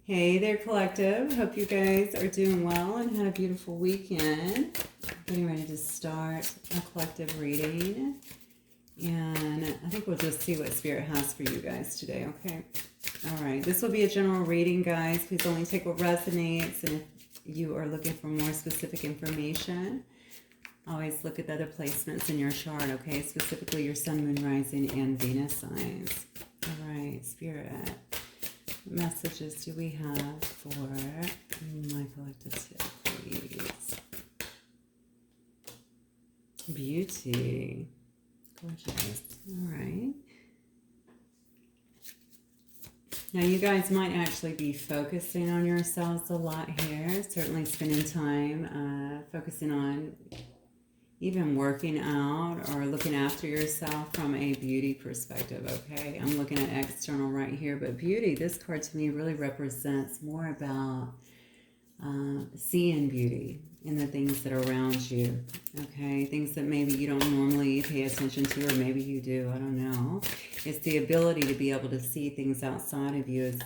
Hey there, collective. Hope you guys are doing well and had a beautiful weekend. Getting ready to start a collective reading. And I think we'll just see what Spirit has for you guys today, okay? All right. This will be a general reading, guys. Please only take what resonates. And if you are looking for more specific information, always look at the other placements in your chart, okay? Specifically your Sun, Moon, Rising, and Venus signs. All right, Spirit. What messages do we have for my collective today, please? Beauty. Gorgeous. All right. Now, you guys might actually be focusing on yourselves a lot here. Certainly spending time focusing on even working out or looking after yourself from a beauty perspective, okay? I'm looking at external right here, but beauty, this card to me really represents more about seeing beauty in the things that are around you, okay? Things that maybe you don't normally pay attention to, or maybe you do, I don't know. It's the ability to be able to see things outside of you as,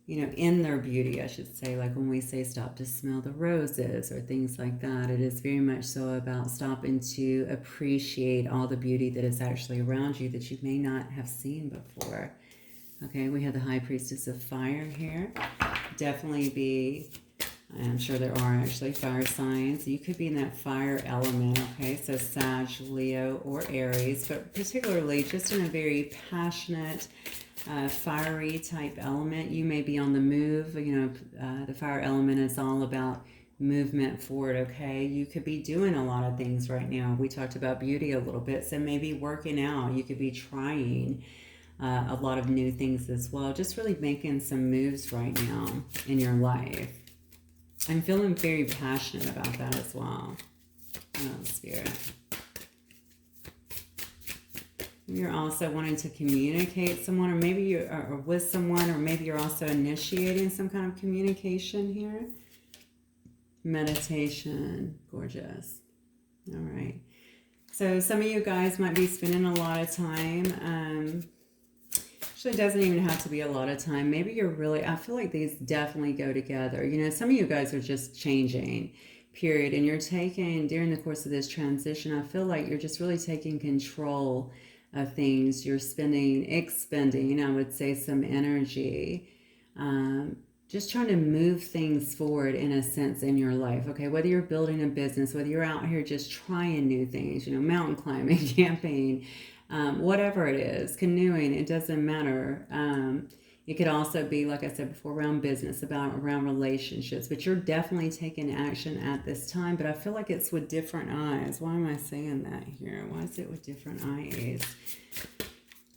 you know, in their beauty, I should say. Like when we say stop to smell the roses or things like that, it is very much so about stopping to appreciate all the beauty that is actually around you that you may not have seen before. Okay, we have the High Priestess of Fire here. Definitely be, I'm sure there are actually fire signs. You could be in that fire element, okay? So Sag, Leo, or Aries, but particularly just in a very passionate, fiery type element. You may be on the move. You know, the fire element is all about movement forward, okay? You could be doing a lot of things right now. We talked about beauty a little bit, so maybe working out. You could be trying a lot of new things as well. Just really making some moves right now in your life. I'm feeling very passionate about that as well. Oh, Spirit. You're also wanting to communicate someone, or maybe you are with someone, or maybe you're also initiating some kind of communication here. Meditation. Gorgeous. All right. So some of you guys might be spending a lot of time. Actually, it doesn't even have to be a lot of time. Maybe you're really, I feel like these definitely go together. You know, some of you guys are just changing, period. And you're taking, during the course of this transition, I feel like you're just really taking control of things. You're expending, I would say, some energy, just trying to move things forward in a sense in your life, okay? Whether you're building a business, whether you're out here just trying new things, you know, mountain climbing, camping, whatever it is, canoeing, it doesn't matter. It could also be, like I said before, around business, around relationships, but you're definitely taking action at this time, but I feel like it's with different eyes. Why am I saying that here? Why is it with different eyes?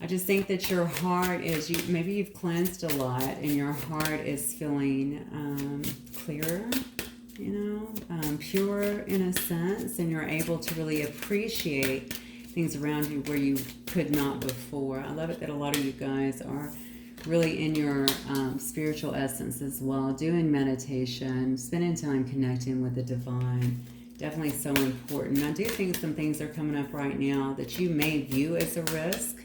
I just think that your heart is, maybe you've cleansed a lot and your heart is feeling clearer, you know, pure in a sense, and you're able to really appreciate things around you where you could not before. I love it that a lot of you guys are really in your spiritual essence as well, doing meditation, spending time connecting with the divine. Definitely so important. I do think some things are coming up right now that you may view as a risk.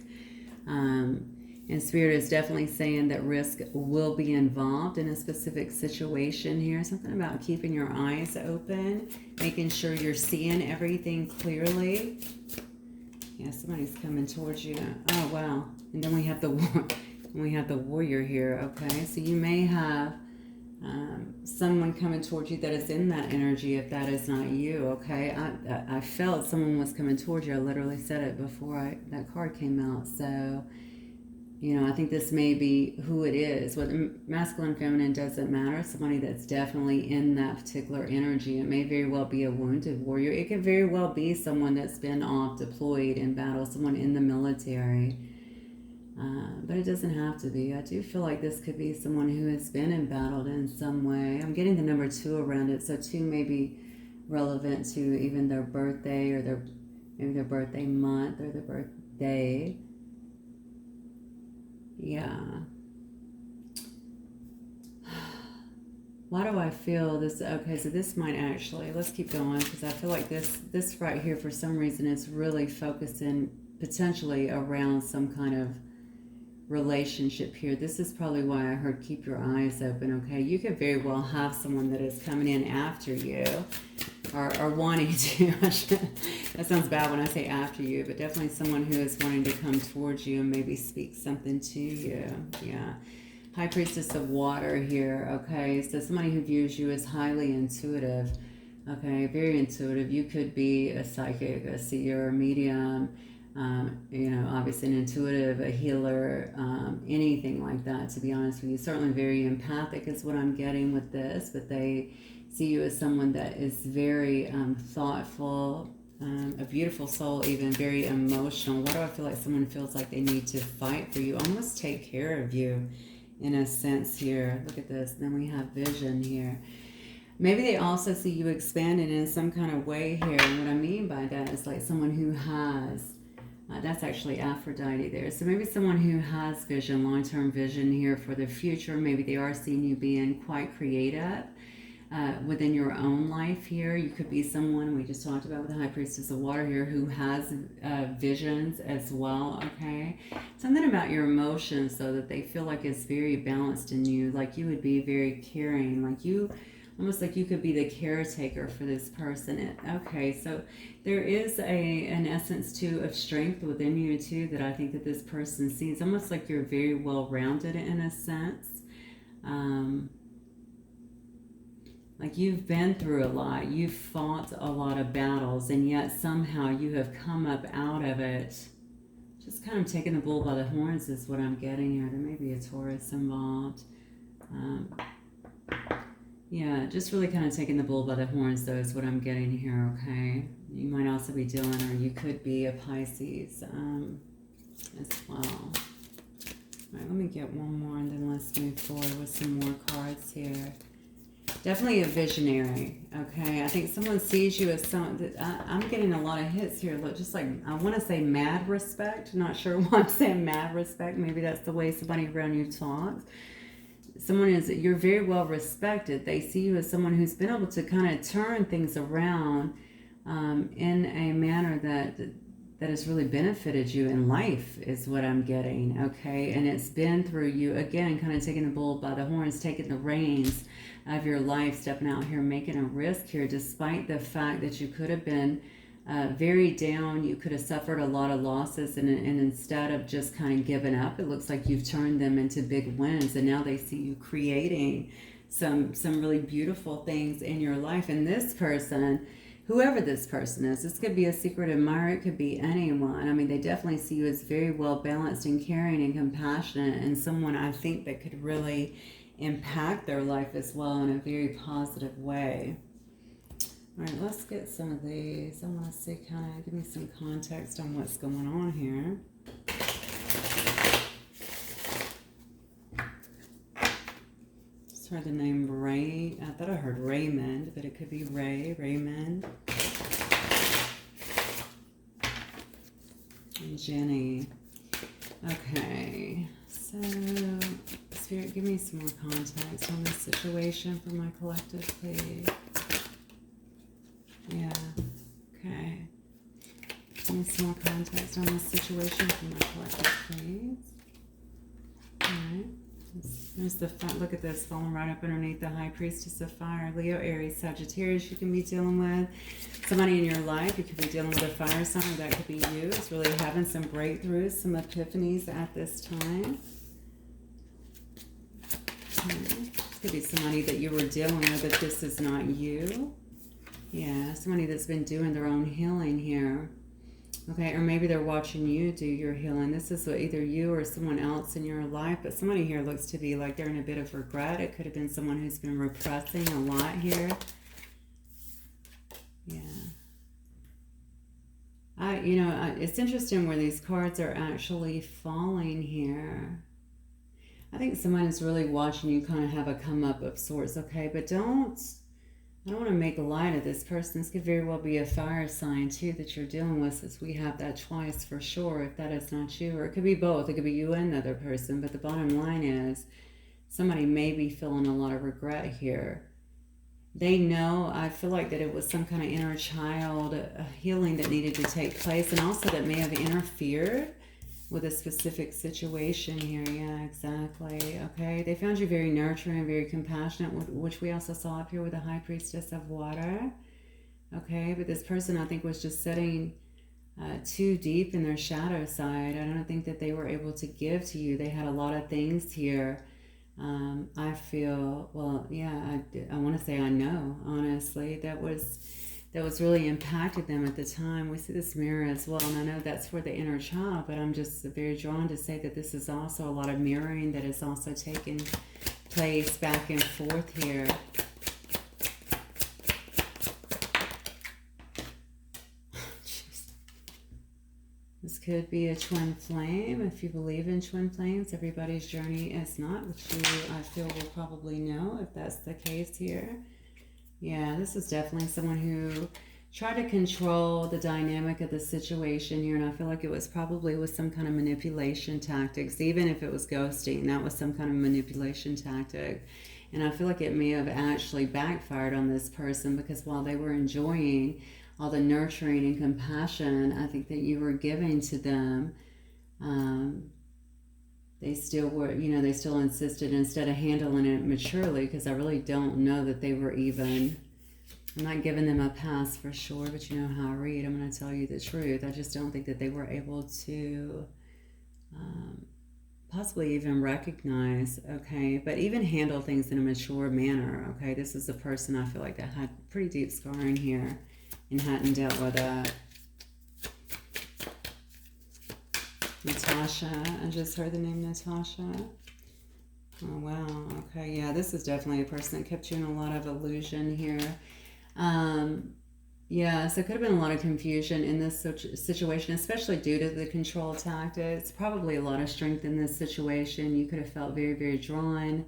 And Spirit is definitely saying that risk will be involved in a specific situation here. Something about keeping your eyes open, making sure you're seeing everything clearly. Yeah, somebody's coming towards you. Oh, wow. And then we have the warrior here, okay? So you may have someone coming towards you that is in that energy if that is not you, okay? I felt someone was coming towards you. I literally said it before that card came out. So, you know, I think this may be who it is. Whether masculine, feminine, doesn't matter. Somebody that's definitely in that particular energy. It may very well be a wounded warrior. It could very well be someone that's been off deployed in battle, someone in the military. But it doesn't have to be. I do feel like this could be someone who has been embattled in some way. I'm getting the number 2 around it, so 2 may be relevant to even their birthday, or maybe their birthday month, or their birthday. Yeah. Why do I feel this? Okay, so this might actually, let's keep going, because I feel like this right here, for some reason, is really focusing potentially around some kind of relationship here. This is probably why I heard keep your eyes open, okay? You could very well have someone that is coming in after you, or wanting to. That sounds bad when I say after you, but definitely someone who is wanting to come towards you and maybe speak something to you. Yeah. High Priestess of Water here, okay? So somebody who views you as highly intuitive, okay? Very intuitive. You could be a psychic, a seer, a medium, you know, obviously an intuitive, a healer, anything like that, to be honest with you. Certainly very empathic is what I'm getting with this, but they see you as someone that is very thoughtful, a beautiful soul, even very emotional. Why do I feel like someone feels like they need to fight for you, almost take care of you in a sense here? Look at this. Then we have vision here. Maybe they also see you expanding in some kind of way here. And what I mean by that is like someone who has, that's actually Aphrodite there. So maybe someone who has vision, long-term vision here for the future. Maybe they are seeing you being quite creative within your own life here. You could be someone, we just talked about with the High Priestess of Water here, who has visions as well, okay? Something about your emotions, so that they feel like it's very balanced in you, like you would be very caring, like you, almost like you could be the caretaker for this person. Okay, so there is an essence too of strength within you too that I think that this person sees. Almost like you're very well rounded in a sense. Like you've been through a lot, you've fought a lot of battles, and yet somehow you have come up out of it. Just kind of taking the bull by the horns is what I'm getting here. There may be a Taurus involved. Yeah, just really kind of taking the bull by the horns, though, is what I'm getting here, okay? You might also be dealing, or you could be a Pisces as well. All right, let me get one more, and then let's move forward with some more cards here. Definitely a visionary, okay? I think someone sees you as someone, I'm getting a lot of hits here. Look, just like, I want to say mad respect. Not sure why I'm saying mad respect. Maybe that's the way somebody around you talks. Someone is, you're very well respected. They see you as someone who's been able to kind of turn things around in a manner that has really benefited you in life, is what I'm getting, okay? And it's been through you, again, kind of taking the bull by the horns, taking the reins of your life, stepping out here, making a risk here, despite the fact that you could have been very down. You could have suffered a lot of losses, and instead of just kind of giving up, it looks like you've turned them into big wins, and now they see you creating some really beautiful things in your life. And this person, whoever this person is, this could be a secret admirer, it could be anyone. I mean, they definitely see you as very well balanced and caring and compassionate, and someone I think that could really impact their life as well in a very positive way. All right, let's get some of these. I want to see, kind of give me some context on what's going on here. Just heard the name Ray. I thought I heard Raymond, but it could be Raymond. And Jenny. Okay, so Spirit, give me some more context on this situation for my collective, please. Yeah, okay. Give me some more context on this situation for my collective, please. Alright. There's the front. Look at this, falling right up underneath the High Priestess of Fire. Leo, Aries, Sagittarius you can be dealing with. Somebody in your life, you could be dealing with a fire sign, or that could be you. It's really having some breakthroughs, some epiphanies at this time. This could be somebody that you were dealing with, but this is not you. Yeah, somebody that's been doing their own healing here. Okay, or maybe they're watching you do your healing. This is either you or someone else in your life, but somebody here looks to be like they're in a bit of regret. It could have been someone who's been repressing a lot here. Yeah. It's interesting where these cards are actually falling here. I think someone is really watching you kind of have a come up of sorts, okay? But I don't want to make light of this person. This could very well be a fire sign too that you're dealing with, since we have that twice for sure, if that is not you. Or it could be both. It could be you and the other person. But the bottom line is somebody may be feeling a lot of regret here. They know, I feel like that it was some kind of inner child healing that needed to take place, and also that may have interfered with a specific situation here. Yeah, exactly. Okay, they found you very nurturing, very compassionate, which we also saw up here with the High Priestess of Water. Okay, but this person, I think, was just sitting too deep in their shadow side. I don't think that they were able to give to you. They had a lot of things here. I feel, well, yeah, I want to say I know, honestly, that was really impacted them at the time. We see this mirror as well, and I know that's for the inner child, but I'm just very drawn to say that this is also a lot of mirroring that is also taking place back and forth here. This could be a twin flame. If you believe in twin flames, everybody's journey is not, which you, I feel, will probably know if that's the case here. Yeah, this is definitely someone who tried to control the dynamic of the situation here, and I feel like it was probably with some kind of manipulation tactics. Even if it was ghosting, that was some kind of manipulation tactic. And I feel like it may have actually backfired on this person, because while they were enjoying all the nurturing and compassion, I think that you were giving to them, they still were, they still insisted, instead of handling it maturely, because I really don't know that they were even, I'm not giving them a pass for sure, but you know how I read, I'm going to tell you the truth. I just don't think that they were able to possibly even recognize, okay, but even handle things in a mature manner, okay. This is a person I feel like that had pretty deep scarring here and hadn't dealt with that. Natasha, I just heard the name Natasha. Oh, wow. Okay, yeah, this is definitely a person that kept you in a lot of illusion here. Yeah, so it could have been a lot of confusion in this situation, especially due to the control tactics. Probably a lot of strength in this situation. You could have felt very, very drawn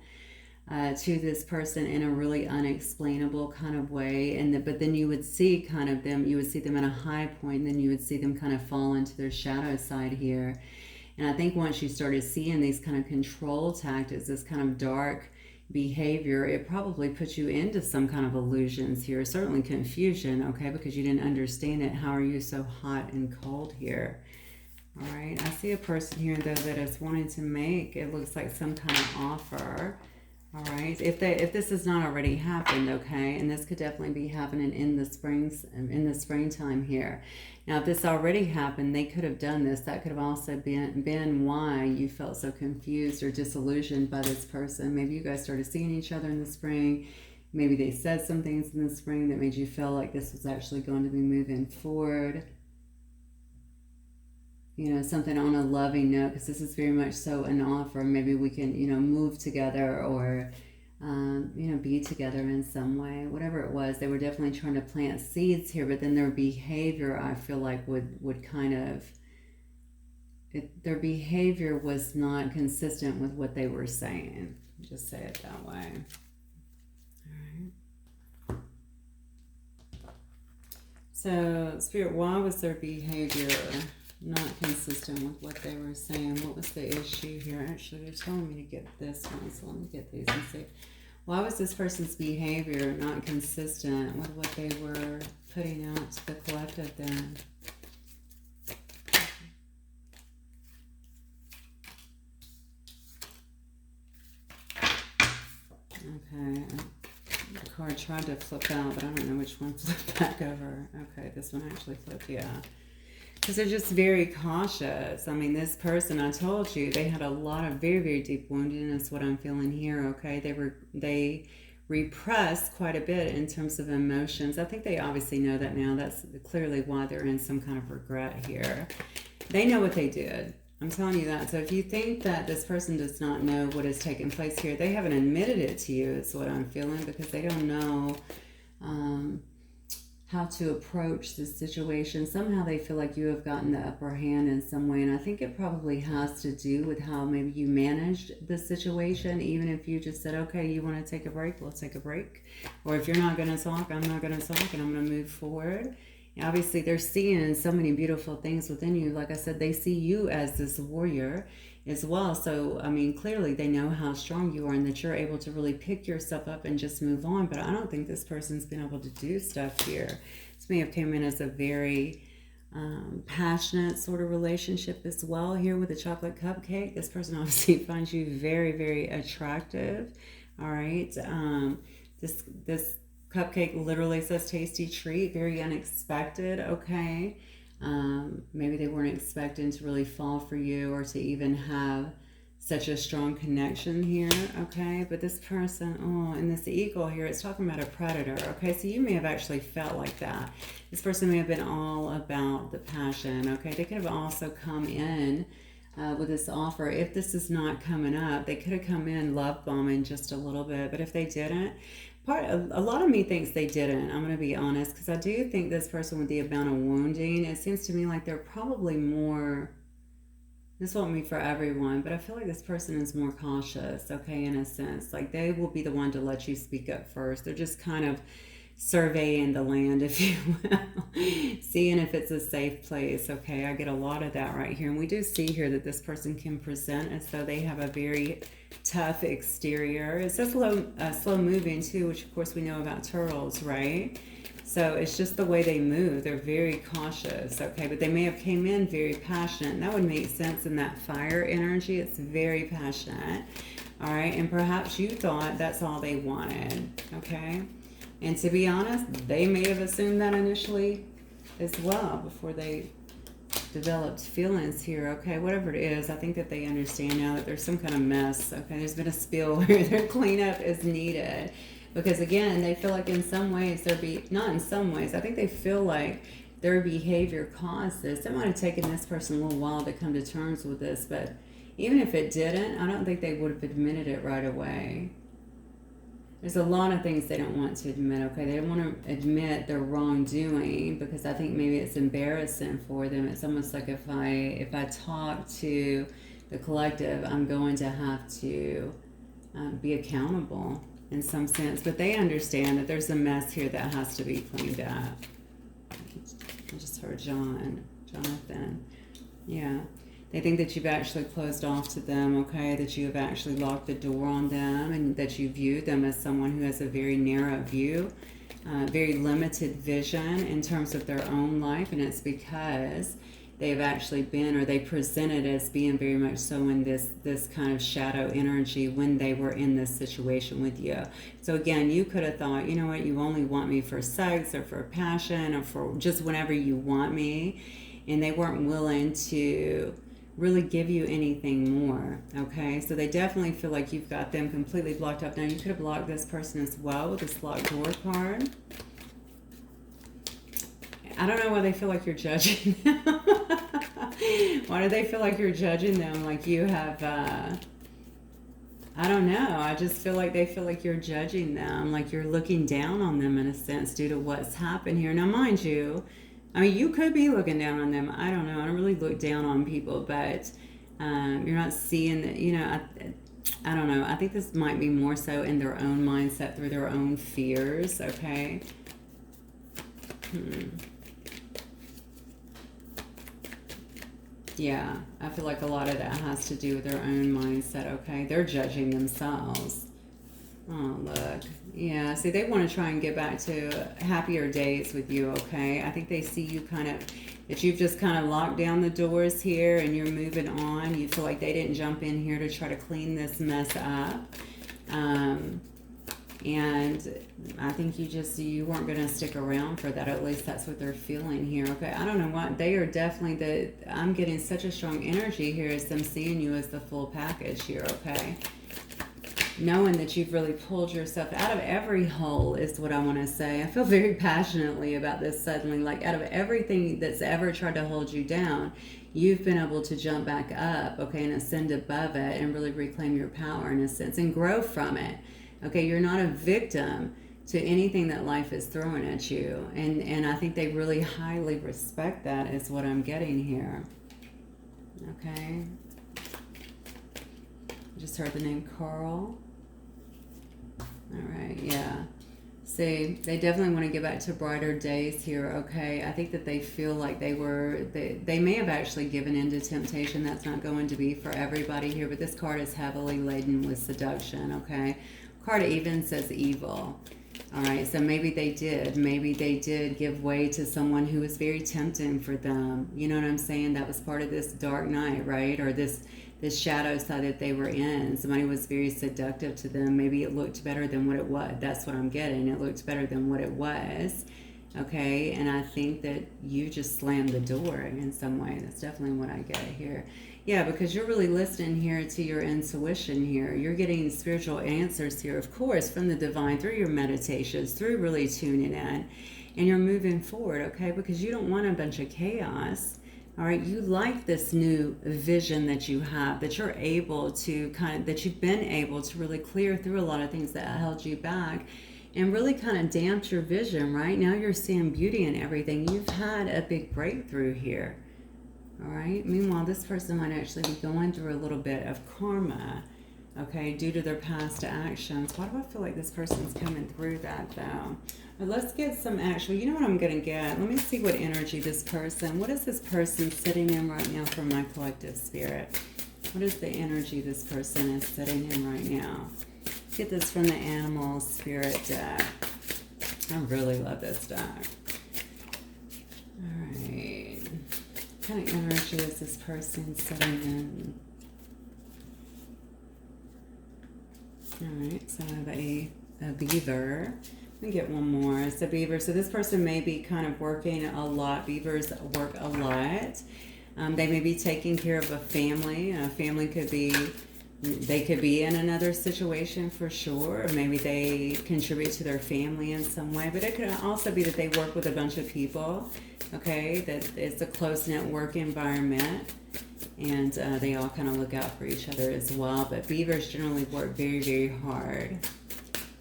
to this person in a really unexplainable kind of way, but then you would see kind of them, you would see them at a high point, and then you would see them kind of fall into their shadow side here. And I think once you started seeing these kind of control tactics, this kind of dark behavior, it probably put you into some kind of illusions here, certainly confusion, okay, because you didn't understand it. How are you so hot and cold here? All right, I see a person here though that is wanting to make, it looks like, some kind of offer. All right, if this has not already happened, okay, and this could definitely be happening in the springtime here. Now, if this already happened, they could have done this. That could have also been why you felt so confused or disillusioned by this person. Maybe you guys started seeing each other in the spring. Maybe they said some things in the spring that made you feel like this was actually going to be moving forward. Something on a loving note, because this is very much so an offer. Maybe we can, move together or, be together in some way. Whatever it was, they were definitely trying to plant seeds here, but then their behavior, I feel like, would kind of, their behavior was not consistent with what they were saying. Just say it that way. All right. So, Spirit, why was their behavior not consistent with what they were saying? What was the issue here? Actually, they're telling me to get this one, so let me get these and see. Why was this person's behavior not consistent with what they were putting out to the collective then? Okay. The card tried to flip out, but I don't know which one flipped back over. Okay, this one actually flipped, yeah. Because they're just very cautious. I mean, this person, I told you, they had a lot of very, very deep woundedness, what I'm feeling here, okay? They repressed quite a bit in terms of emotions. I think they obviously know that now. That's clearly why they're in some kind of regret here. They know what they did. I'm telling you that. So if you think that this person does not know what has taken place here, they haven't admitted it to you, is what I'm feeling, because they don't know how to approach this situation. Somehow they feel like you have gotten the upper hand in some way, and I think it probably has to do with how maybe you managed the situation. Even if you just said, okay, you want to take a break, we'll take a break. Or if you're not going to talk, I'm not going to talk, and I'm going to move forward. Obviously, they're seeing so many beautiful things within you. Like I said, they see you as this warrior as well. So, I mean, clearly they know how strong you are and that you're able to really pick yourself up and just move on. But I don't think this person's been able to do stuff here. This may have came in as a very passionate sort of relationship as well here with the chocolate cupcake. This person obviously finds you very, very attractive. All right. This cupcake literally says tasty treat, very unexpected. Okay. Maybe they weren't expecting to really fall for you or to even have such a strong connection here, okay? But this person, oh, and this eagle here, it's talking about a predator, okay? So you may have actually felt like that. This person may have been all about the passion, okay? They could have also come in with this offer. If this is not coming up, they could have come in love bombing just a little bit. But if they didn't, a lot of me thinks they didn't. I'm going to be honest, because I do think this person with the amount of wounding, it seems to me like they're probably more. This won't be for everyone, but I feel like this person is more cautious, okay, in a sense. Like they will be the one to let you speak up first. They're just kind of surveying the land, if you will, seeing if it's a safe place, okay? I get a lot of that right here. And we do see here that this person can present as though they have a very tough exterior. It says slow moving too, which of course we know about turtles, right? So it's just the way they move. They're very cautious, okay? But they may have came in very passionate. And that would make sense in that fire energy. It's very passionate, all right? And perhaps you thought that's all they wanted, okay? And to be honest, they may have assumed that initially as well before they developed feelings here, okay? Whatever it is, I think that they understand now that there's some kind of mess, okay? There's been a spill where their cleanup is needed. Because again, they feel like in some ways not in some ways, I think they feel like their behavior caused this. It might have taken this person a little while to come to terms with this, but even if it didn't, I don't think they would have admitted it right away. There's a lot of things they don't want to admit, okay? They don't want to admit their wrongdoing because I think maybe it's embarrassing for them. It's almost like if I talk to the collective, I'm going to have to be accountable in some sense, but they understand that there's a mess here that has to be cleaned up. I just heard Jonathan. Yeah. They think that you've actually closed off to them, okay? That you have actually locked the door on them and that you view them as someone who has a very narrow view, very limited vision in terms of their own life. And it's because they've actually been, or they presented as being very much so in this kind of shadow energy when they were in this situation with you. So again, you could have thought, you know what, you only want me for sex or for passion or for just whenever you want me. And they weren't willing to really give you anything more, okay? So they definitely feel like you've got them completely blocked up. Now you could have blocked this person as well with this locked door card. I don't know why they feel like you're judging them. Why do they feel like you're judging them? Like you have, I don't know. I just feel like they feel like you're judging them. Like you're looking down on them in a sense due to what's happened here. Now, mind you, I mean, you could be looking down on them. I don't know. I don't really look down on people, but you're not seeing that, you know, I don't know. I think this might be more so in their own mindset through their own fears, okay? Yeah, I feel like a lot of that has to do with their own mindset, okay? They're judging themselves. Oh, look. Yeah, see, they want to try and get back to happier days with you, okay? I think they see you kind of, that you've just kind of locked down the doors here and you're moving on. You feel like they didn't jump in here to try to clean this mess up. And I think you weren't going to stick around for that. At least that's what they're feeling here, okay? I don't know what, they are definitely I'm getting such a strong energy here as them seeing you as the full package here, okay? Knowing that you've really pulled yourself out of every hole is what I want to say. I feel very passionately about this suddenly. Like out of everything that's ever tried to hold you down, you've been able to jump back up, okay, and ascend above it and really reclaim your power in a sense and grow from it. Okay, you're not a victim to anything that life is throwing at you. And I think they really highly respect that is what I'm getting here. Okay. Just heard the name Carl. All right, yeah. See, they definitely want to get back to brighter days here, okay? I think that they feel like they may have actually given in to temptation. That's not going to be for everybody here, but this card is heavily laden with seduction, okay? Card even says evil. All right, so maybe they did. Maybe they did give way to someone who was very tempting for them. You know what I'm saying? That was part of this dark night, right? Or this shadow side that they were in. Somebody was very seductive to them. Maybe it looked better than what it was. That's what I'm getting. It looked better than what it was. Okay, and I think that you just slammed the door in some way. That's definitely what I get here. Yeah, because you're really listening here to your intuition here. You're getting spiritual answers here, of course, from the divine through your meditations, through really tuning in. And you're moving forward, okay? Because you don't want a bunch of chaos. All right, you like this new vision that you have, that you're able to that you've been able to really clear through a lot of things that held you back and really kind of damped your vision, right? Now you're seeing beauty in everything. You've had a big breakthrough here. All right. Meanwhile, this person might actually be going through a little bit of karma, okay, due to their past actions. Why do I feel like this person's coming through that, though? But let's get some actual, you know what I'm going to get? Let me see what energy this person, what is this person sitting in right now for my collective spirit? What is the energy this person is sitting in right now? Let's get this from the animal spirit deck. I really love this deck. All right. What kind of energy is this person sitting in? Alright, so I have a beaver. Let me get one more. It's a beaver. So this person may be kind of working a lot. Beavers work a lot. They may be taking care of a family. A family could be, they could be in another situation for sure. Or maybe they contribute to their family in some way. But it could also be that they work with a bunch of people. Okay, that it's a close-knit work environment, and they all kind of look out for each other as well. But beavers generally work very, very hard,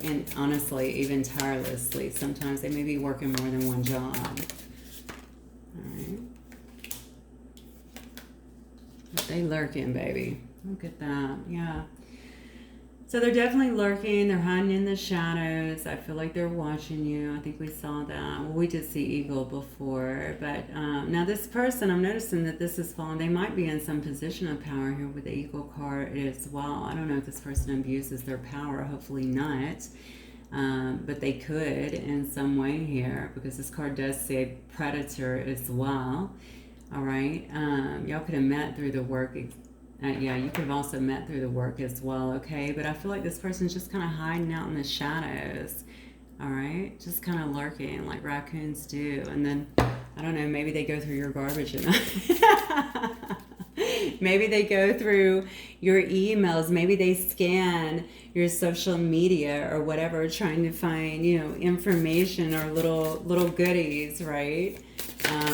and honestly, even tirelessly. Sometimes they may be working more than one job. All right. But they lurking, baby. Look at that. Yeah. So they're definitely lurking. They're hiding in the shadows. I feel like they're watching you. I think we saw that. Well, we did see eagle before. But now this person, I'm noticing that this is falling. They might be in some position of power here with the eagle card as well. I don't know if this person abuses their power. Hopefully not. But they could in some way here, because this card does say predator as well. All right. Y'all could have met through the work. Yeah, you could have also met through the work as well, okay? But I feel like this person's just kind of hiding out in the shadows, all right? Just kind of lurking like raccoons do. And then, I don't know, maybe they go through your garbage and maybe they go through your emails. Maybe they scan your social media or whatever, trying to find, you know, information or little goodies, right?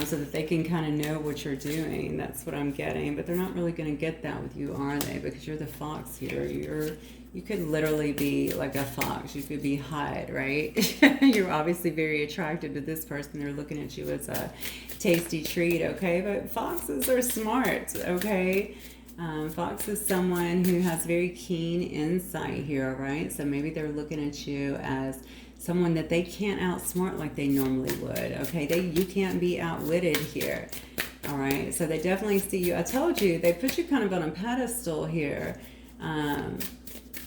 So that they can kind of know what you're doing. That's what I'm getting. But they're not really going to get that with you, are they? Because you're the fox here. You could literally be like a fox. You could be hot, right? You're obviously very attracted to this person. They're looking at you as a tasty treat, okay? But foxes are smart, okay? Fox is someone who has very keen insight here, right? So maybe they're looking at you as someone that they can't outsmart like they normally would, okay? You can't be outwitted here, all right? So they definitely see you. I told you, they put you kind of on a pedestal here,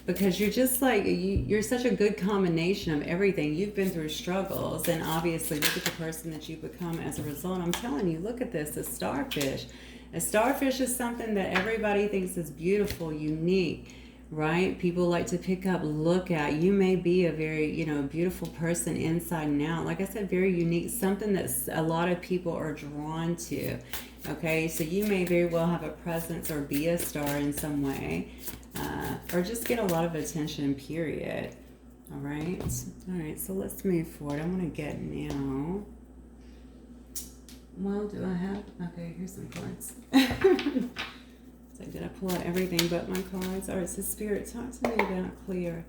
because you're just like, you're such a good combination of everything. You've been through struggles, and obviously look at the person that you've become as a result. I'm telling you, look at this, a starfish. A starfish is something that everybody thinks is beautiful, unique, right? People like to pick up, look at. You may be a very, you know, beautiful person inside and out. Like I said, very unique, something that a lot of people are drawn to, okay? So you may very well have a presence or be a star in some way, or just get a lot of attention, period. All right? All right, so let's move forward. I want to get now. Well, do I have? Okay, here's some cards. So did I pull out everything but my cards? All right, so Spirit, talk to me about clear.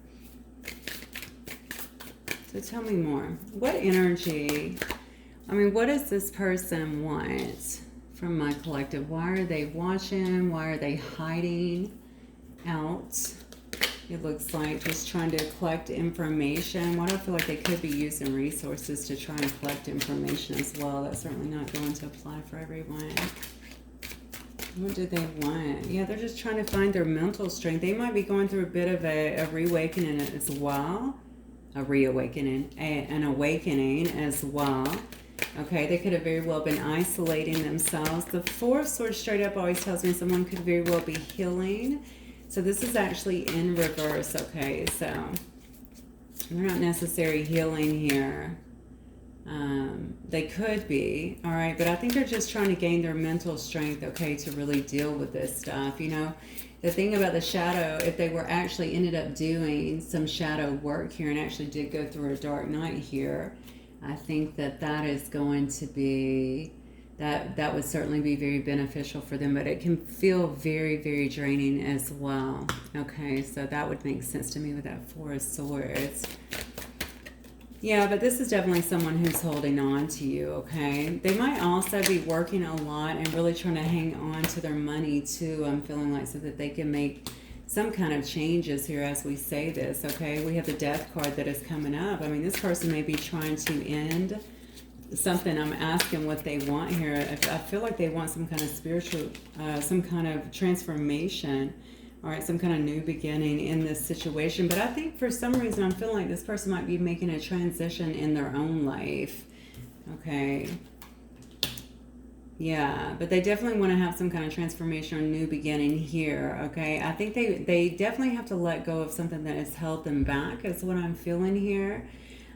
So tell me more. What energy, I mean, what does this person want from my collective? Why are they watching? Why are they hiding out? It looks like just trying to collect information. Why do I feel like they could be using resources to try and collect information as well? That's certainly not going to apply for everyone. What do they want? Yeah, they're just trying to find their mental strength. They might be going through a bit of a reawakening as well. a reawakening, an awakening as well. Okay, they could have very well been isolating themselves. The Four of Swords straight up always tells me someone could very well be healing. So this is actually in reverse, okay? So they're not necessarily healing here. They could be, all right? But I think they're just trying to gain their mental strength, okay, to really deal with this stuff, you know? The thing about the shadow, if they were actually ended up doing some shadow work here and actually did go through a dark night here, I think that that is going to be, that would certainly be very beneficial for them, but it can feel very, very draining as well. Okay, so that would make sense to me with that Four of Swords. Yeah, but this is definitely someone who's holding on to you, okay? They might also be working a lot and really trying to hang on to their money too, I'm feeling like, so that they can make some kind of changes here as we say this, okay? We have the Death card that is coming up. I mean, this person may be trying to end something. I'm asking what they want here. I feel like they want some kind of spiritual, some kind of transformation, all right, some kind of new beginning in this situation. But I think for some reason I'm feeling like this person might be making a transition in their own life, okay? Yeah, but they definitely want to have some kind of transformation or new beginning here, okay? I think they definitely have to let go of something that has held them back is what I'm feeling here.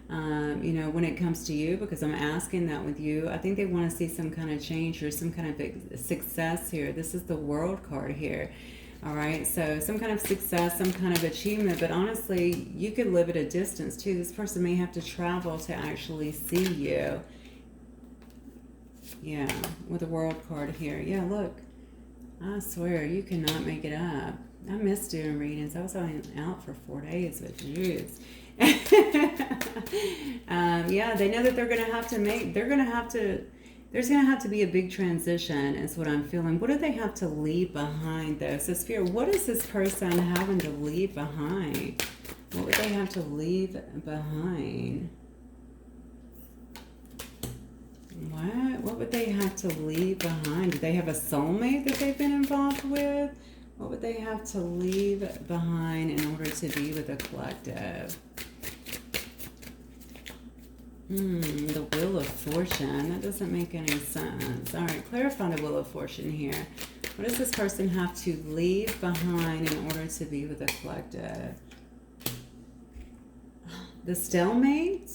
You know, when it comes to you, because I'm asking that with you, I think they want to see some kind of change or some kind of success here. This is the World card here. All right, so some kind of success, some kind of achievement, but honestly, you could live at a distance too. This person may have to travel to actually see you. Yeah, with the World card here. Yeah, look, I swear, you cannot make it up. I miss doing readings. I was only out for 4 days, but jeez. Yeah, they know that they're going to have to make, there's going to have to be a big transition is what I'm feeling. What do they have to leave behind though? So Spirit, what is this person having to leave behind? What would they have to leave behind? What would they have to leave behind? Do they have a soulmate that they've been involved with? What would they have to leave behind in order to be with a collective? The Wheel of Fortune. That doesn't make any sense. All right, clarify the Wheel of Fortune here. What does this person have to leave behind in order to be with a collective? The stalemate?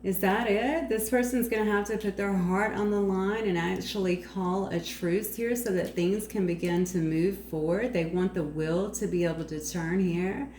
Is that it? This person's going to have to put their heart on the line and actually call a truce here so that things can begin to move forward. They want the will to be able to turn here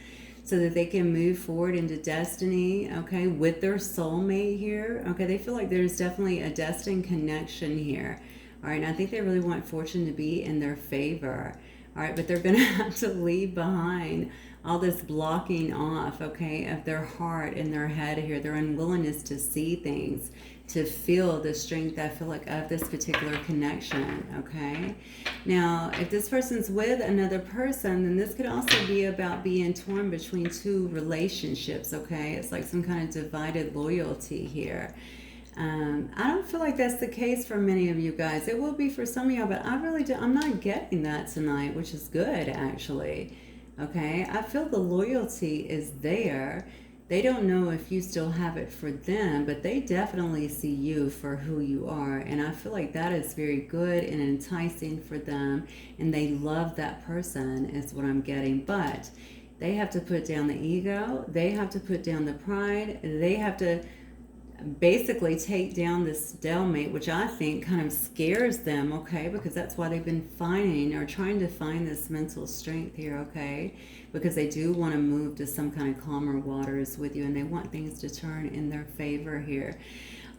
so that they can move forward into destiny, okay, with their soulmate here. Okay, they feel like there's definitely a destined connection here. All right, and I think they really want fortune to be in their favor. All right, but they're going to have to leave behind all this blocking off, okay, of their heart and their head here, their unwillingness to see things, to feel the strength, I feel like, of this particular connection, okay? Now, if this person's with another person, then this could also be about being torn between two relationships, okay? It's like some kind of divided loyalty here. I don't feel like that's the case for many of you guys. It will be for some of y'all, but I'm not getting that tonight, which is good, actually. Okay, I feel the loyalty is there. They don't know if you still have it for them, but they definitely see you for who you are. And I feel like that is very good and enticing for them. And they love that person is what I'm getting. But they have to put down the ego. They have to put down the pride. They have to basically take down this stalemate, which I think kind of scares them, okay, because that's why they've been finding or trying to find this mental strength here, okay, because they do want to move to some kind of calmer waters with you and they want things to turn in their favor here.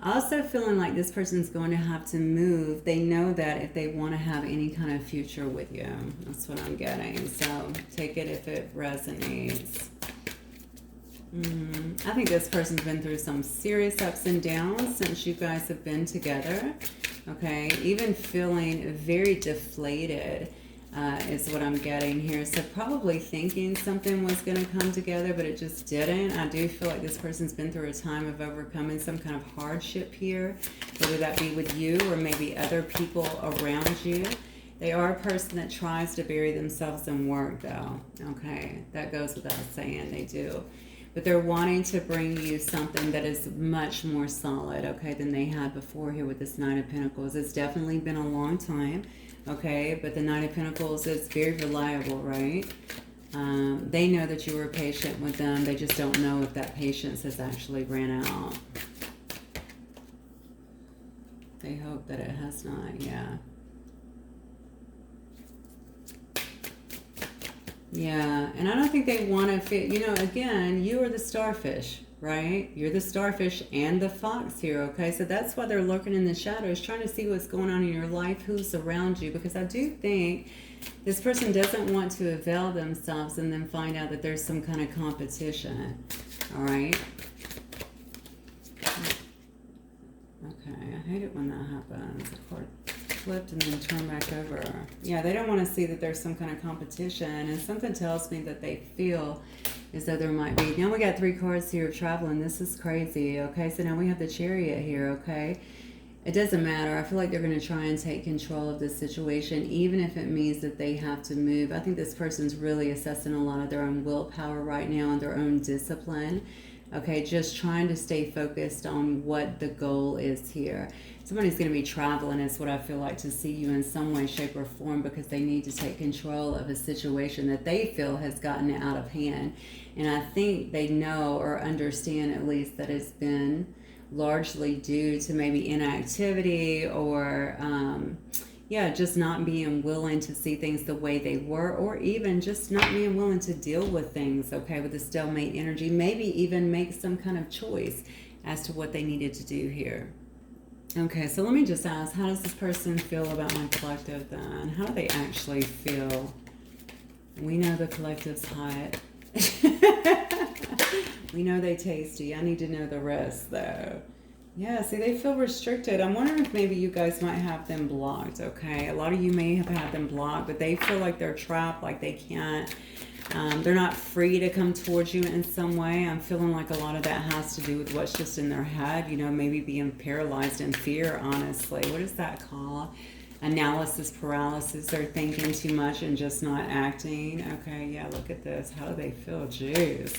Also feeling like this person's going to have to move. They know that if they want to have any kind of future with you. That's what I'm getting. So take it if it resonates. I think this person's been through some serious ups and downs since you guys have been together. Okay, even feeling very deflated is what I'm getting here. So probably thinking something was going to come together, but it just didn't. I do feel like this person's been through a time of overcoming some kind of hardship here, whether that be with you or maybe other people around you. They are a person that tries to bury themselves in work, though. Okay, that goes without saying. They do. but they're wanting to bring you something that is much more solid, okay, than they had before here with this Knight of Pentacles. It's definitely been a long time, okay, but the Knight of Pentacles is very reliable, right? They know that you were patient with them. They just don't know if that patience has actually ran out. They hope that it has not, yeah. Yeah, and I don't think they want to fit, you know, again, you are the starfish, right? You're the starfish and the fox here, okay? So that's why they're lurking in the shadows, trying to see what's going on in your life, who's around you, because I do think this person doesn't want to avail themselves and then find out that there's some kind of competition, all right? Okay, I hate it when that happens. The card flipped and then turned back over. Yeah, they don't want to see that there's some kind of competition, and something tells me that they feel as though there might be. Now we got 3 cards here of traveling. This is crazy, okay? So now we have the Chariot here, okay? It doesn't matter. I feel like they're going to try and take control of this situation, even if it means that they have to move. I think this person's really assessing a lot of their own willpower right now and their own discipline. Okay, just trying to stay focused on what the goal is here. Somebody's going to be traveling is what I feel like, to see you in some way, shape, or form, because they need to take control of a situation that they feel has gotten out of hand. And I think they know or understand at least that it's been largely due to maybe inactivity or yeah, just not being willing to see things the way they were, or even just not being willing to deal with things, okay, with the stalemate energy. Maybe even make some kind of choice as to what they needed to do here. Okay, so let me just ask, how does this person feel about my collective then? How do they actually feel? We know the collective's hot. We know they tasty. I need to know the rest though. Yeah, see, they feel restricted. I'm wondering if maybe you guys might have them blocked, okay? A lot of you may have had them blocked, but they feel like they're trapped, like they can't. They're not free to come towards you in some way. I'm feeling like a lot of that has to do with what's just in their head, you know, maybe being paralyzed in fear, honestly. What is that called? Analysis paralysis. They're thinking too much and just not acting. Okay, yeah, look at this. How do they feel? Jeez.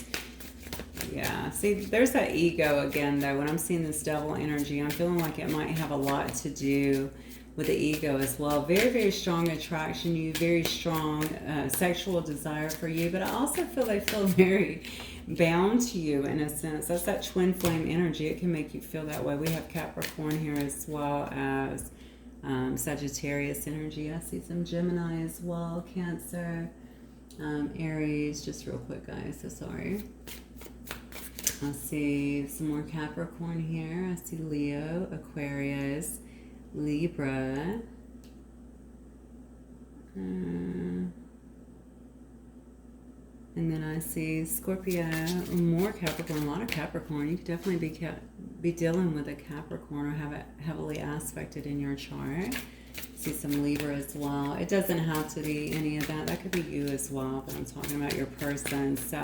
Yeah, see, there's that ego again, though. When I'm seeing this devil energy, I'm feeling like it might have a lot to do with the ego as well. Very, very strong attraction, you, very strong sexual desire for you, but I also feel they feel very bound to you in a sense. That's that twin flame energy. It can make you feel that way. We have Capricorn here as well as Sagittarius energy. I see some Gemini as well, Cancer, Aries. Just real quick, guys, so sorry. I see some more Capricorn here. I see Leo, Aquarius, Libra. And then I see Scorpio, more Capricorn, a lot of Capricorn. You could definitely be dealing with a Capricorn or have it heavily aspected in your chart. See some Libra as well. It doesn't have to be any of that. That could be you as well, but I'm talking about your person. So,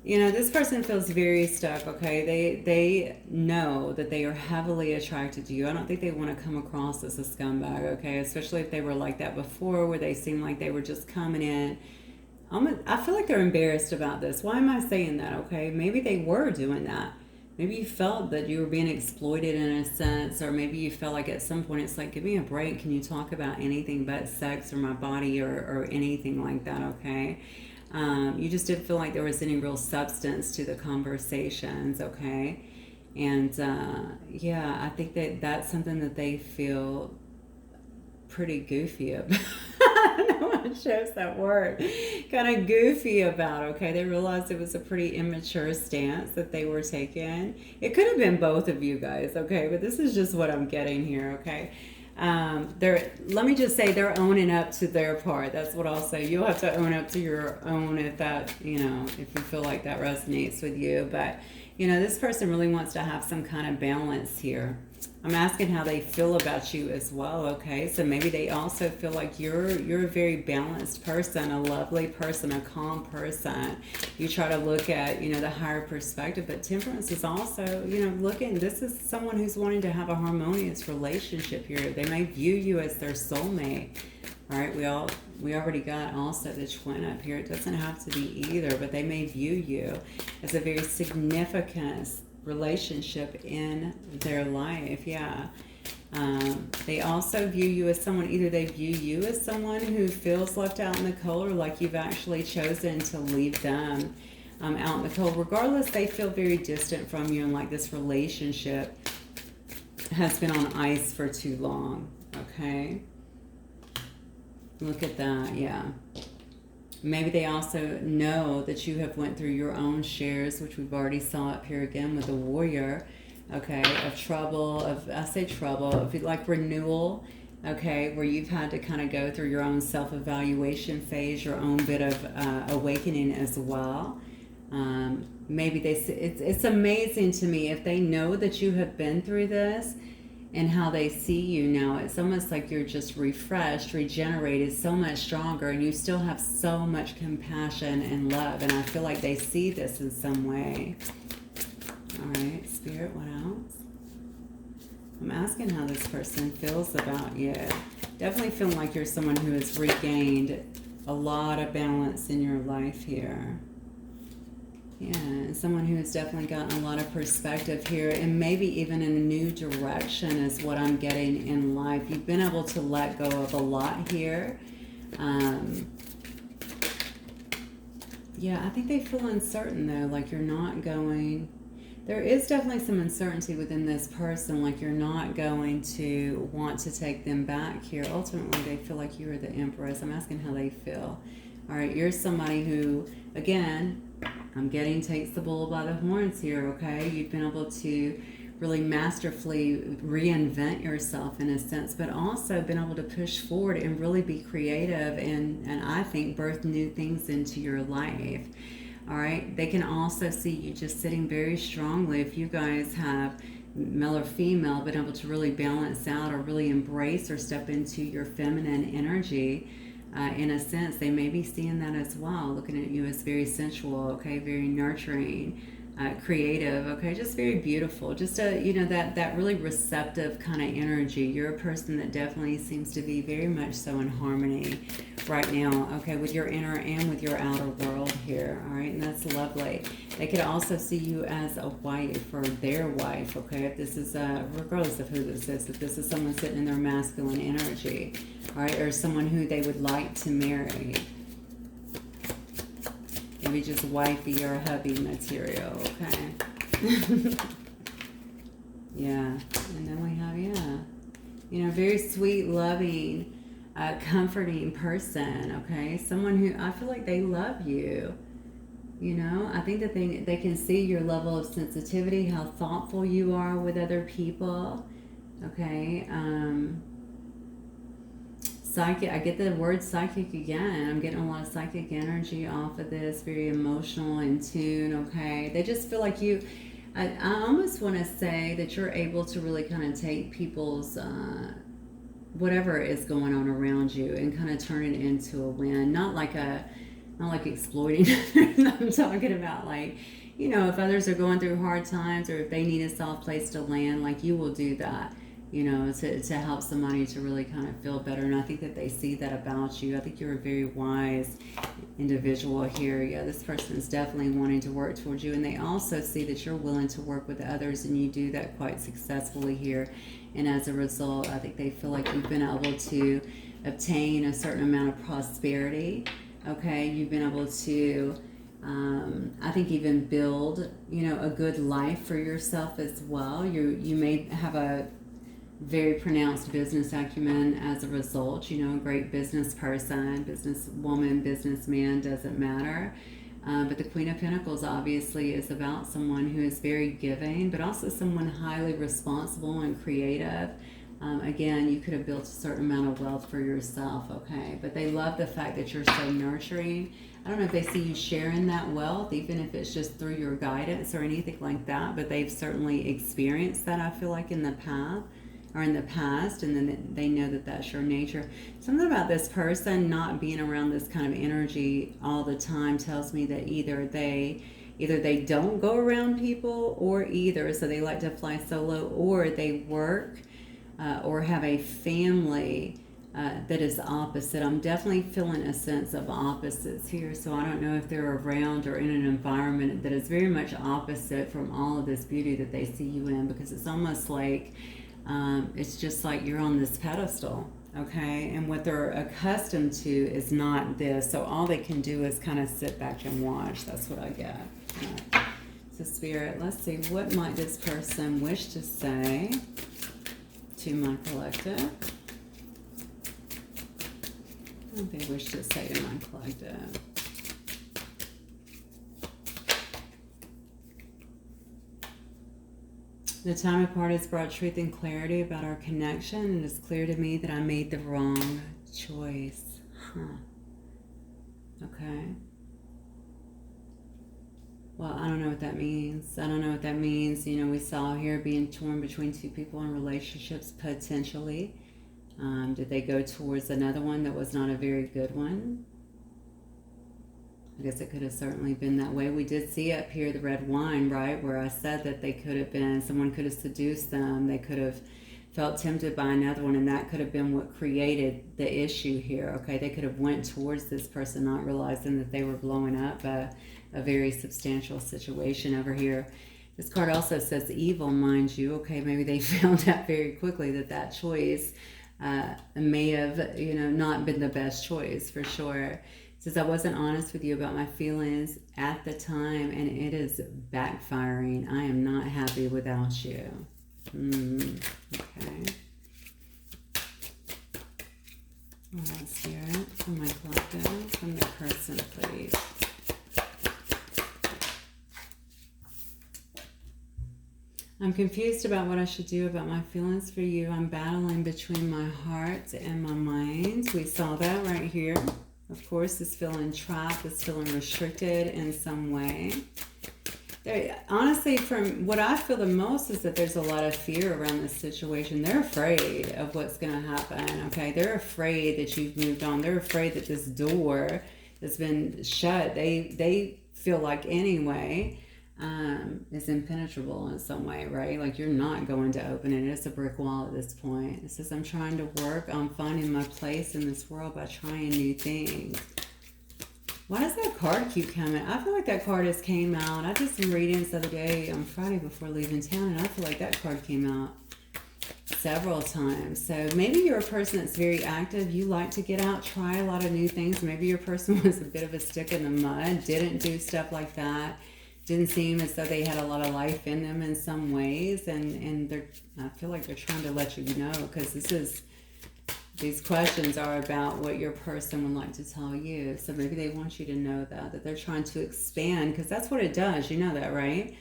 you know, this person feels very stuck, okay? They know that they are heavily attracted to you. I don't think they want to come across as a scumbag, okay? Especially if they were like that before, where they seemed like they were just coming in. I feel like they're embarrassed about this. Why am I saying that, okay? Maybe they were doing that. Maybe you felt that you were being exploited in a sense, or maybe you felt like at some point it's like, give me a break. Can you talk about anything but sex or my body or anything like that, okay? You just didn't feel like there was any real substance to the conversations, okay? And yeah, I think that that's something that they feel pretty goofy about. I don't know what shows that word. Kind of goofy about, okay? They realized it was a pretty immature stance that they were taking. It could have been both of you guys, okay? But this is just what I'm getting here, okay? Let me just say they're owning up to their part. That's what I'll say. You'll have to own up to your own if that, you know, if you feel like that resonates with you. But, you know, this person really wants to have some kind of balance here. I'm asking how they feel about you as well, okay? So maybe they also feel like you're a very balanced person, a lovely person, a calm person. You try to look at, you know, the higher perspective, but Temperance is also, you know, looking, this is someone who's wanting to have a harmonious relationship here. They may view you as their soulmate, All right, we already got also the twin up here. It doesn't have to be either, but they may view you as a very significant relationship in their life. Yeah. They also view you as someone, either they view you as someone who feels left out in the cold, or like you've actually chosen to leave them out in the cold. Regardless, they feel very distant from you, and like this relationship has been on ice for too long. Okay. Look at that. Yeah. Maybe they also know that you have went through your own shares, which we've already saw up here again with the warrior. Okay, of trouble, I say trouble, of like renewal, okay, where you've had to kind of go through your own self-evaluation phase, your own bit of awakening as well. Maybe it's amazing to me if they know that you have been through this and how they see you now. It's almost like you're just refreshed, regenerated, so much stronger, and you still have so much compassion and love, and I feel like they see this in some way. All right, Spirit, what else? I'm asking how this person feels about you. Definitely feeling like you're someone who has regained a lot of balance in your life here. Yeah, and someone who has definitely gotten a lot of perspective here, and maybe even in a new direction is what I'm getting in life. You've been able to let go of a lot here. Yeah, I think they feel uncertain though, like you're not going... There is definitely some uncertainty within this person, like you're not going to want to take them back here. Ultimately, they feel like you are the empress. I'm asking how they feel. All right, you're somebody who, again, I'm getting takes the bull by the horns here, okay? You've been able to really masterfully reinvent yourself in a sense, but also been able to push forward and really be creative and I think birth new things into your life. All right, they can also see you just sitting very strongly. If you guys have, male or female, been able to really balance out or really embrace or step into your feminine energy, in a sense, they may be seeing that as well, looking at you as very sensual, okay, very nurturing, creative, okay, just very beautiful, just that really receptive kind of energy. You're a person that definitely seems to be very much so in harmony right now, okay, with your inner and with your outer world here. All right, and that's lovely. They could also see you as a wife or their wife, okay, if this is regardless of who this is, if this is someone sitting in their masculine energy, all right, or someone who they would like to marry. Maybe just wifey or hubby material, okay? Yeah, and then we have, very sweet, loving, comforting person, okay? Someone who, I feel like they love you, I think that they can see your level of sensitivity, how thoughtful you are with other people, okay? Psychic, I get the word psychic again. I'm getting a lot of psychic energy off of this, very emotional, in tune, okay? They just feel like you, I almost want to say that you're able to really kind of take people's, whatever is going on around you and kind of turn it into a win. Not like exploiting others. I'm talking about like, if others are going through hard times or if they need a soft place to land, like you will do that. To help somebody to really kind of feel better. And I think that they see that about you. I think you're a very wise individual here. Yeah, this person is definitely wanting to work towards you. And they also see that you're willing to work with others, and you do that quite successfully here. And as a result, I think they feel like you've been able to obtain a certain amount of prosperity. Okay, you've been able to, I think, even build, a good life for yourself as well. You may have a very pronounced business acumen as a result, a great business person, businesswoman, businessman, doesn't matter. But the Queen of Pentacles obviously is about someone who is very giving, but also someone highly responsible and creative. Again, you could have built a certain amount of wealth for yourself, okay? But they love the fact that you're so nurturing. I don't know if they see you sharing that wealth, even if it's just through your guidance or anything like that, but they've certainly experienced that, I feel like, in the past, and then they know that that's your nature. Something about this person not being around this kind of energy all the time tells me that either they don't go around people, or so they like to fly solo, or they work or have a family that is opposite. I'm definitely feeling a sense of opposites here. So I don't know if they're around or in an environment that is very much opposite from all of this beauty that they see you in, because it's almost like it's just like you're on this pedestal. Okay, and what they're accustomed to is not this, so all they can do is kind of sit back and watch. That's what I get. Right. So Spirit, let's see, what might this person wish to say to my collective? What they wish to say to my collective? The time apart has brought truth and clarity about our connection. It is clear to me that I made the wrong choice. Okay. Well, I don't know what that means. I don't know what that means. You know, we saw here being torn between two people in relationships, potentially. Did they go towards another one that was not a very good one? I guess it could have certainly been that way. We did see up here the red wine, right, where I said that they could have been, someone could have seduced them, they could have felt tempted by another one, and that could have been what created the issue here. Okay, they could have went towards this person not realizing that they were blowing up a very substantial situation over here. This card also says evil, mind you. Okay, maybe they found out very quickly that that choice may have, you know, not been the best choice, for sure. It says I wasn't honest with you about my feelings at the time, and it is backfiring. I am not happy without you. Okay. All right, Spirit, from my collective, from the person, please. I'm confused about what I should do about my feelings for you. I'm battling between my heart and my mind. We saw that right here. Of course, is feeling trapped, is feeling restricted in some way. Honestly, from what I feel the most is that there's a lot of fear around this situation. They're afraid of what's going to happen, okay? They're afraid that you've moved on. They're afraid that this door has been shut. They feel like anyway is impenetrable in some way, right? Like you're not going to open it. It's a brick wall at this point. It says, I'm trying to work on finding my place in this world by trying new things. Why does that card keep coming? I feel like that card just came out. I did some readings the other day on Friday before leaving town, and I feel like that card came out several times. So maybe you're a person that's very active. You like to get out, try a lot of new things. Maybe your person was a bit of a stick in the mud, didn't do stuff like that. Didn't seem as though they had a lot of life in them in some ways, and they're, I feel like they're trying to let you know, because these questions are about what your person would like to tell you. So maybe they want you to know that they're trying to expand, because that's what it does. You know that, right?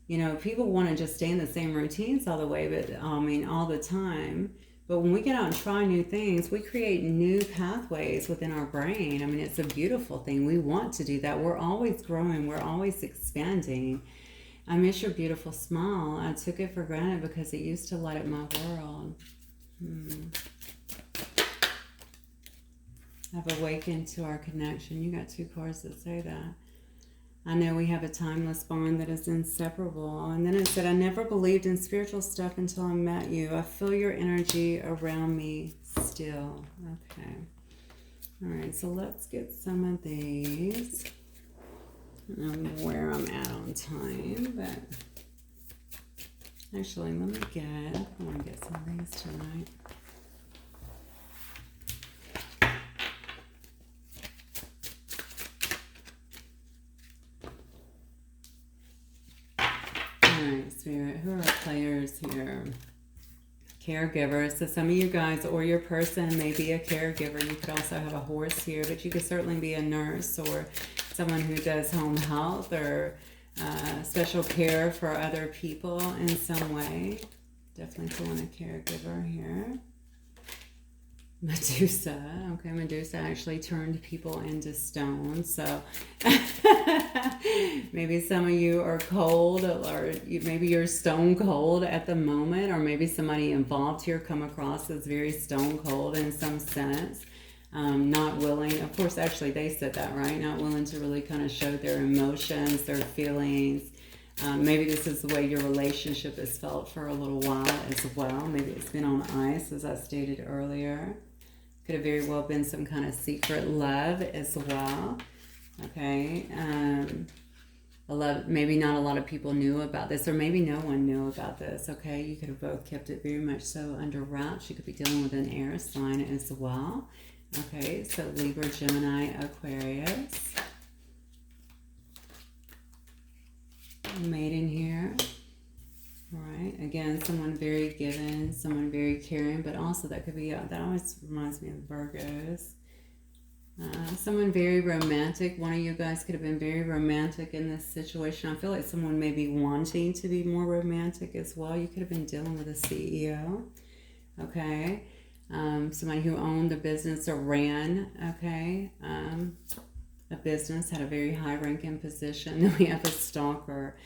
You know, people want to just stay in the same routines all the way, but I mean, all the time. But when we get out and try new things, we create new pathways within our brain. I mean, it's a beautiful thing. We want to do that. We're always growing. We're always expanding. I miss your beautiful smile. I took it for granted because it used to light up my world. I've awakened to our connection. You got two cards that say that. I know we have a timeless bond that is inseparable. And then it said, I never believed in spiritual stuff until I met you. I feel your energy around me still. Okay. All right, so let's get some of these. I don't know where I'm at on time, but actually, I want to get some of these tonight. Spirit, who are players here? Caregivers. So some of you guys or your person may be a caregiver. You could also have a horse here, but you could certainly be a nurse or someone who does home health or special care for other people in some way. Definitely pulling a caregiver here. Medusa. Okay, Medusa actually turned people into stone. So maybe some of you are cold, or maybe you're stone cold at the moment, or maybe somebody involved here come across as very stone cold in some sense. Not willing, of course, actually they said that, right? Not willing to really kind of show their emotions, their feelings. Maybe this is the way your relationship has felt for a little while as well. Maybe it's been on ice, as I stated earlier. Could have very well been some kind of secret love as well. Okay. A love, maybe not a lot of people knew about this, or maybe no one knew about this. Okay. You could have both kept it very much so under wraps. You could be dealing with an air sign as well. Okay. So Libra, Gemini, Aquarius. Maiden here. All right. Again, someone very giving, someone very caring, but also that could be, that always reminds me of Virgos. Someone very romantic. One of you guys could have been very romantic in this situation. I feel like someone may be wanting to be more romantic as well. You could have been dealing with a CEO. Okay. Somebody who owned a business or ran, okay, a business, had a very high ranking position. Then we have a stalker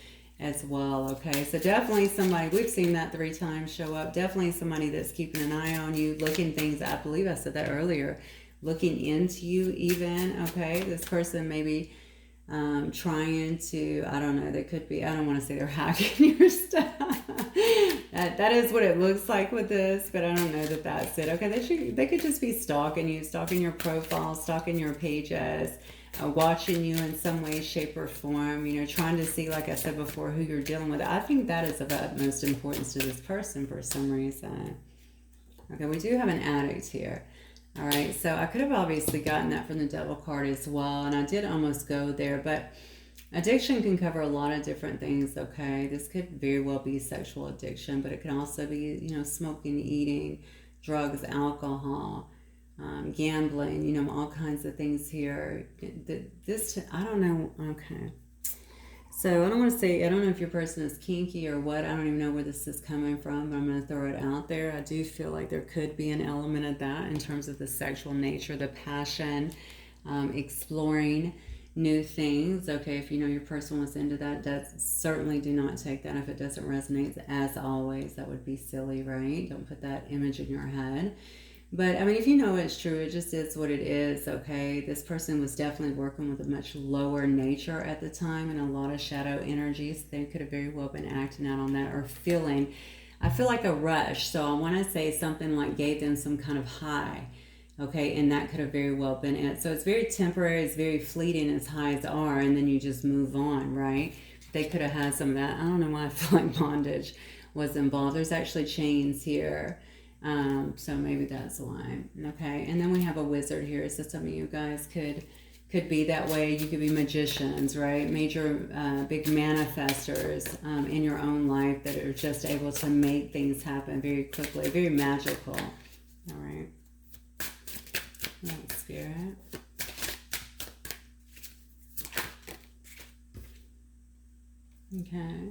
as well. Okay, so definitely somebody, we've seen that 3 times show up. Definitely somebody that's keeping an eye on you, looking things, I believe I said that earlier, looking into you even. Okay, this person may be trying to, I don't know, they could be, I don't want to say they're hacking your stuff. That is what it looks like with this, but I don't know that that's it. Okay, they could just be stalking you, stalking your profile, stalking your pages, watching you in some way, shape, or form, you know, trying to see, like I said before, who you're dealing with. I think that is of utmost importance to this person for some reason. Okay, we do have an addict here. All right, so I could have obviously gotten that from the Devil card as well, and I did almost go there, but addiction can cover a lot of different things, okay? This could very well be sexual addiction, but it can also be, you know, smoking, eating, drugs, alcohol, gambling, you know, all kinds of things here. This, I don't know, okay. So I don't want to say, I don't know if your person is kinky or what. I don't even know where this is coming from, but I'm going to throw it out there. I do feel like there could be an element of that in terms of the sexual nature, the passion, exploring new things. Okay, if you know your person was into that, certainly do not take that if it doesn't resonate. As always, that would be silly, right? Don't put that image in your head. But, I mean, if you know it's true, it just is what it is, okay? This person was definitely working with a much lower nature at the time and a lot of shadow energies. They could have very well been acting out on that or feeling, I feel like a rush. So I want to say something like gave them some kind of high, okay? And that could have very well been it. So it's very temporary, it's very fleeting as highs are, and then you just move on, right? They could have had some of that. I don't know why I feel like bondage was involved. There's actually chains here. So maybe that's why. Okay, and then we have a wizard here. So some of you guys could be that way. You could be magicians, right? Major big manifestors in your own life that are just able to make things happen very quickly, very magical. All right. Spirit. Okay.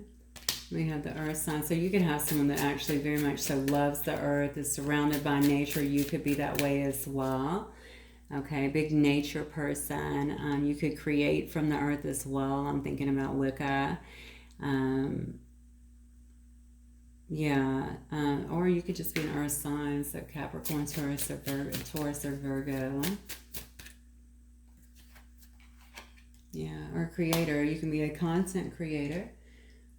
We have the earth sign. So you could have someone that actually very much so loves the earth, is surrounded by nature. You could be that way as well. Okay, big nature person. You could create from the earth as well. I'm thinking about Wicca. Or you could just be an earth sign. So Capricorn, Taurus, or Virgo. Yeah, or creator. You can be a content creator.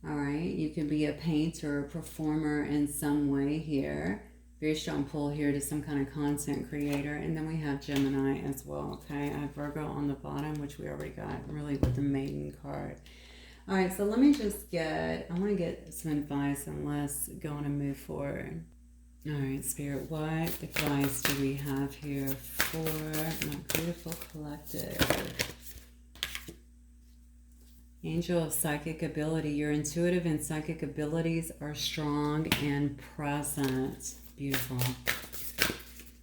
All right, you can be a painter or performer in some way here. Very strong pull here to some kind of content creator. And then we have Gemini as well, okay? I have Virgo on the bottom, which we already got really with the maiden card. All right, so let me just I want to get some advice and let's go on and move forward. All right, Spirit, what advice do we have here for my beautiful collective? Angel of psychic ability. Your intuitive and psychic abilities are strong and present. Beautiful.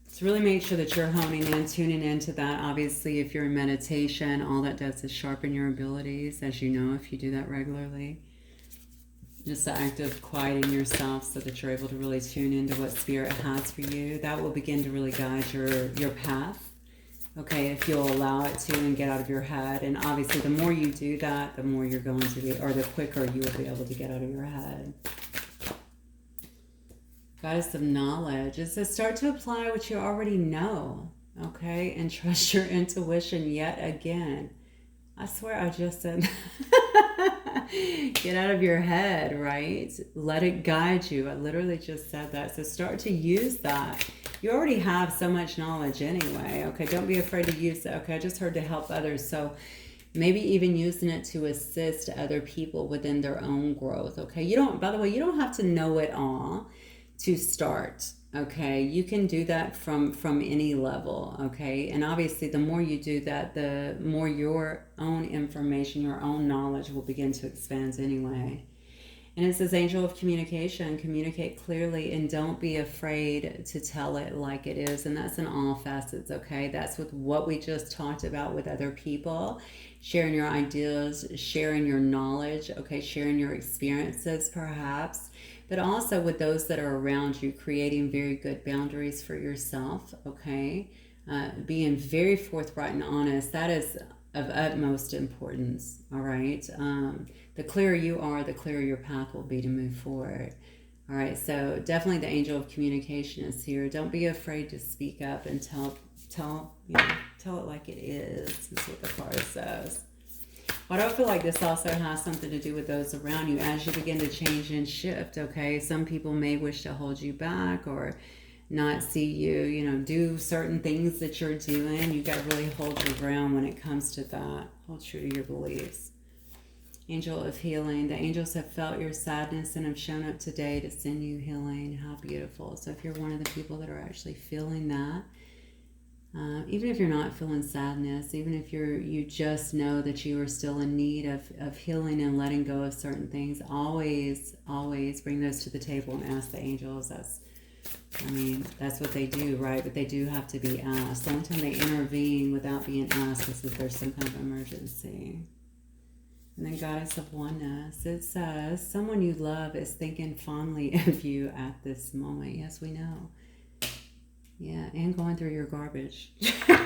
So really make sure that you're honing in, tuning into that. Obviously, if you're in meditation, all that does is sharpen your abilities, as you know, if you do that regularly. Just the act of quieting yourself so that you're able to really tune into what Spirit has for you. That will begin to really guide your path. Okay, if you'll allow it to and get out of your head. And obviously, the more you do that, the more you're going to be, or the quicker you will be able to get out of your head. Goddess of knowledge. It says start to apply what you already know. Okay, and trust your intuition yet again. I swear I just said get out of your head, right? Let it guide you. I literally just said that. So start to use that. You already have so much knowledge anyway. Okay, don't be afraid to use it. Okay, I just heard to help others. So maybe even using it to assist other people within their own growth. Okay, you don't, by the way, you don't have to know it all to start. Okay, you can do that from any level. Okay, and obviously the more you do that, the more your own information, your own knowledge will begin to expand anyway. And it says, angel of communication, communicate clearly and don't be afraid to tell it like it is. And that's in all facets, okay? That's with what we just talked about with other people, sharing your ideas, sharing your knowledge, okay? Sharing your experiences perhaps, but also with those that are around you, creating very good boundaries for yourself, okay? Being very forthright and honest, that is of utmost importance, all right? The clearer you are, the clearer your path will be to move forward. All right, so definitely the angel of communication is here. Don't be afraid to speak up and tell it like it is what the card says. But I feel like this also has something to do with those around you as you begin to change and shift, okay? Some people may wish to hold you back or not see you, do certain things that you're doing. You got to really hold your ground when it comes to that. Hold true to your beliefs. Angel of healing. The angels have felt your sadness and have shown up today to send you healing. How beautiful. So if you're one of the people that are actually feeling that, even if you're not feeling sadness, even if you just know that you are still in need of healing and letting go of certain things, always bring those to the table and ask the angels. That's what they do, right? But they do have to be asked. The only time they intervene without being asked is if there's some kind of emergency. And then Goddess of Oneness, it says, someone you love is thinking fondly of you at this moment. Yes, we know. Yeah, and going through your garbage. All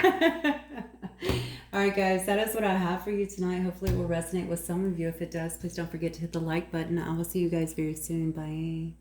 right, guys, that is what I have for you tonight. Hopefully it will resonate with some of you. If it does, please don't forget to hit the like button. I will see you guys very soon. Bye.